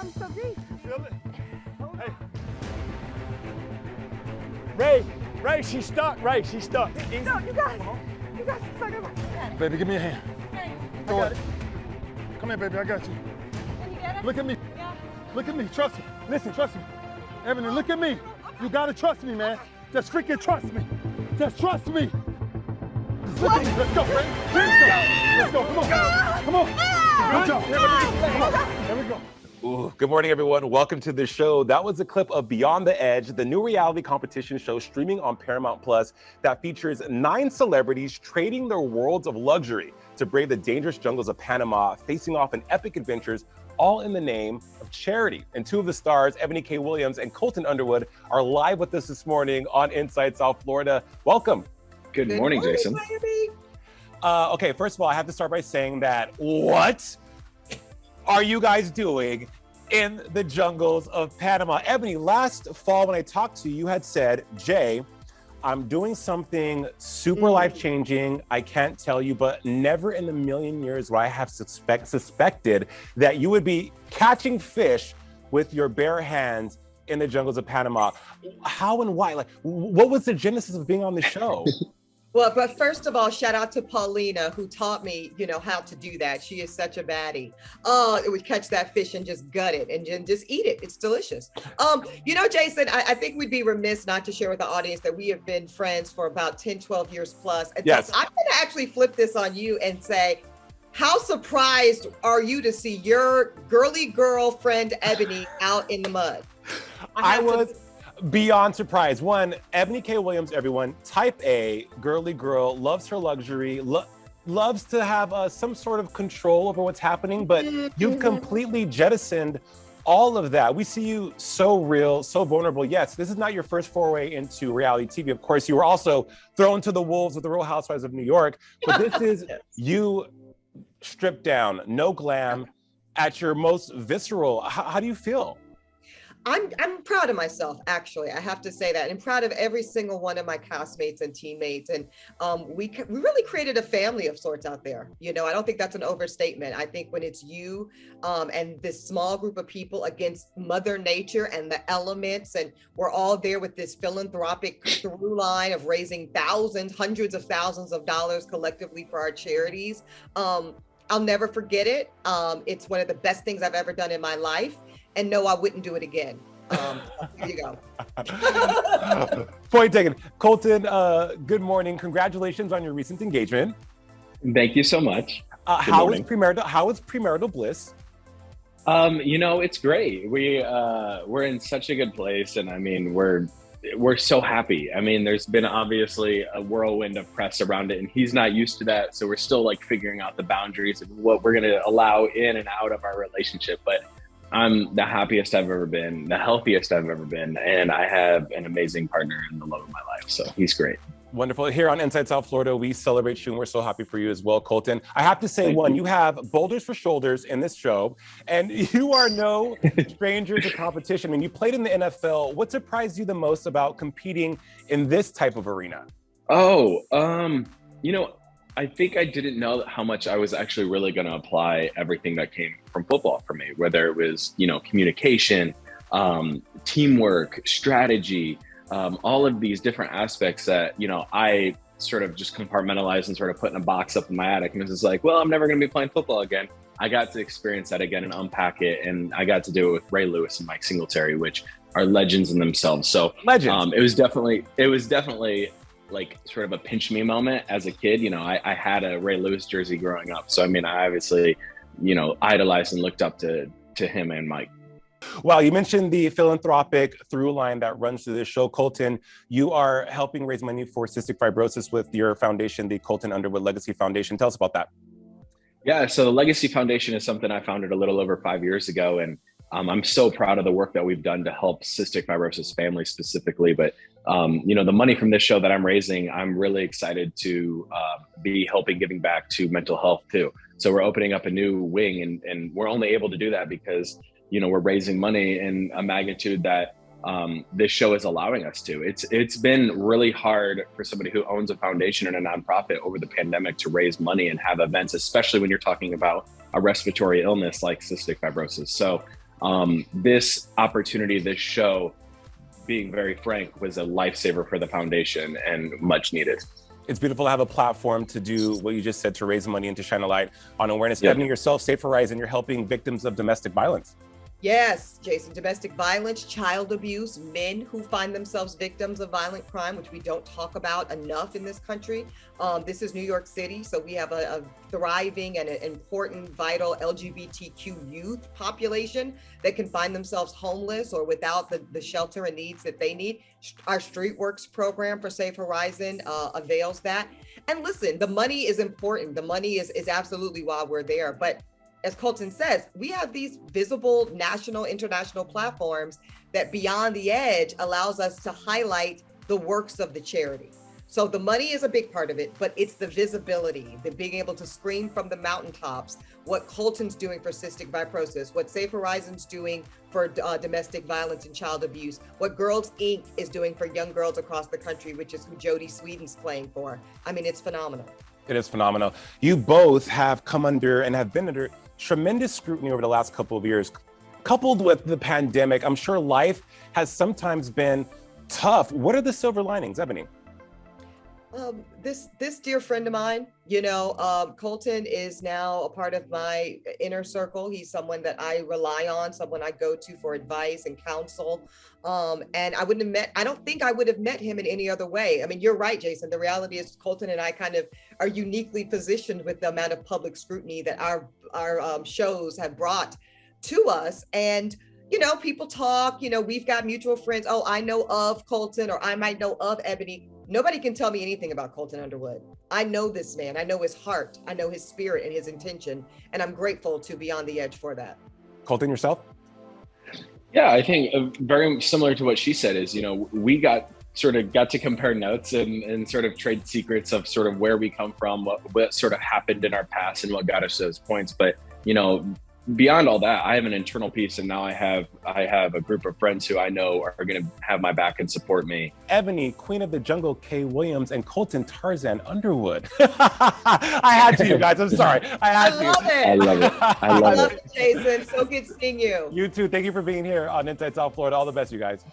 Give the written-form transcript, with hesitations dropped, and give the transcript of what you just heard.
so deep. Feel it? Hey. Ray, she's stuck. Ray, she's stuck. Easy. No, you guys stuck in my. Baby, give me a hand. Okay. Go ahead. Come here, baby, I got you. Can you get it? Look at me. Yeah. Look at me, trust me. Listen, trust me. Eboni, look at me. You gotta trust me, man. Just freaking trust me. Just trust me. Let's go, Ray. Let's go. Come on. Come on. Good job. Come on. There we go. Ooh, good morning, everyone. Welcome to the show. That was a clip of Beyond the Edge, the new reality competition show streaming on Paramount Plus that features 9 celebrities trading their worlds of luxury to brave the dangerous jungles of Panama, facing off in epic adventures, all in the name of charity. And 2 of the stars, Eboni K and Colton Underwood, are live with us this morning on Inside South Florida. Welcome. Good morning, Jason. Okay, first of all, I have to start by saying that what are you guys doing in the jungles of Panama? Eboni, last fall when I talked to you, you had said, Jay, I'm doing something super life-changing. I can't tell you, but never in a million years would I have suspected that you would be catching fish with your bare hands in the jungles of Panama. How and why? Like, what was the genesis of being on the show? Well, but first of all, shout out to Paulina, who taught me, how to do that. She is such a baddie. It would catch that fish and just gut it and just eat it. It's delicious. Jason, I think we'd be remiss not to share with the audience that we have been friends for about 10, 12 years plus. And yes. so I'm going to actually flip this on you and say, how surprised are you to see your girly girlfriend, Eboni, out in the mud? I was beyond surprised. One, Eboni K. Williams, everyone, type A, girly girl, loves her luxury, loves to have some sort of control over what's happening, but you've completely jettisoned all of that. We see you so real, so vulnerable. Yes, this is not your first foray into reality TV. Of course, you were also thrown to the wolves with the Real Housewives of New York, but this is you stripped down, no glam, at your most visceral. How do you feel? I'm proud of myself, actually. I have to say that. I'm proud of every single one of my castmates and teammates. And we really created a family of sorts out there. I don't think that's an overstatement. I think when it's you and this small group of people against Mother Nature and the elements, and we're all there with this philanthropic through line of raising thousands, hundreds of thousands of dollars collectively for our charities. I'll never forget it. It's one of the best things I've ever done in my life. And no, I wouldn't do it again. Here you go. Point taken. Colton, good morning. Congratulations on your recent engagement. Thank you so much. How is premarital bliss? It's great. We're in such a good place, and I mean, we're so happy. I mean, there's been obviously a whirlwind of press around it, and he's not used to that. So we're still figuring out the boundaries of what we're going to allow in and out of our relationship. But I'm the happiest I've ever been, the healthiest I've ever been, and I have an amazing partner in the love of my life. So he's great. Wonderful. Here on Inside South Florida, we celebrate you, and we're so happy for you as well, Colton. I have to say, you have boulders for shoulders in this show, and you are no stranger to competition. When you played in the NFL, what surprised you the most about competing in this type of arena? I think I didn't know how much I was actually really going to apply everything that came from football for me, whether it was, communication, teamwork, strategy, all of these different aspects that, I sort of just compartmentalized and sort of put in a box up in my attic. And it was like, well, I'm never going to be playing football again. I got to experience that again and unpack it. And I got to do it with Ray Lewis and Mike Singletary, which are legends in themselves. So legends. It was definitely sort of a pinch me moment as a kid. I had a Ray Lewis jersey growing up. So, I mean, I obviously, idolized and looked up to him and Mike. Well, you mentioned the philanthropic through line that runs through this show. Colton, you are helping raise money for cystic fibrosis with your foundation, the Colton Underwood Legacy Foundation. Tell us about that. Yeah, so the Legacy Foundation is something I founded a little over 5 years ago. And I'm so proud of the work that we've done to help cystic fibrosis families specifically. But, the money from this show that I'm raising, I'm really excited to be helping giving back to mental health too. So we're opening up a new wing, and we're only able to do that because, we're raising money in a magnitude that this show is allowing us to. It's been really hard for somebody who owns a foundation and a nonprofit over the pandemic to raise money and have events, especially when you're talking about a respiratory illness like cystic fibrosis. So This opportunity, this show, being very frank, was a lifesaver for the foundation and much needed. It's beautiful to have a platform to do what you just said, to raise money and to shine a light on awareness. Yeah. Eboni, yourself, Safe Horizon, you're helping victims of domestic violence. Yes, Jason, domestic violence, child abuse, men who find themselves victims of violent crime, which we don't talk about enough in this country. This is New York City, so we have a thriving and an important, vital LGBTQ youth population that can find themselves homeless or without the shelter and needs that they need. Our Street Works program for Safe Horizon avails that. And listen, the money is important. The money is absolutely why we're there. But as Colton says, we have these visible national, international platforms that Beyond the Edge allows us to highlight the works of the charity. So the money is a big part of it, but it's the visibility, the being able to scream from the mountaintops, what Colton's doing for cystic fibrosis, what Safe Horizon's doing for domestic violence and child abuse, what Girls Inc. is doing for young girls across the country, which is who Jodie Sweetin's playing for. I mean, it's phenomenal. It is phenomenal. You both have come under and have been under tremendous scrutiny over the last couple of years, coupled with the pandemic. I'm sure life has sometimes been tough. What are the silver linings, Eboni? This dear friend of mine, Colton is now a part of my inner circle. He's someone that I rely on, someone I go to for advice and counsel. And I don't think I would have met him in any other way. I mean, you're right, Jason. The reality is Colton and I kind of are uniquely positioned with the amount of public scrutiny that our shows have brought to us. And people talk, we've got mutual friends. Oh, I know of Colton, or I might know of Eboni. Nobody can tell me anything about Colton Underwood. I know this man. I know his heart. I know his spirit and his intention. And I'm grateful to Beyond the Edge for that. Colton, yourself? Yeah, I think very similar to what she said is, we got to compare notes and sort of trade secrets of sort of where we come from, what sort of happened in our past and what got us to those points. But, beyond all that, I have an internal piece, and now I have a group of friends who I know are going to have my back and support me. Eboni, Queen of the Jungle, K. Williams, and Colton Tarzan Underwood. I had to, you guys. I'm sorry. I love it. I love it. Jason. So good seeing you. You too. Thank you for being here on Inside South Florida. All the best, you guys.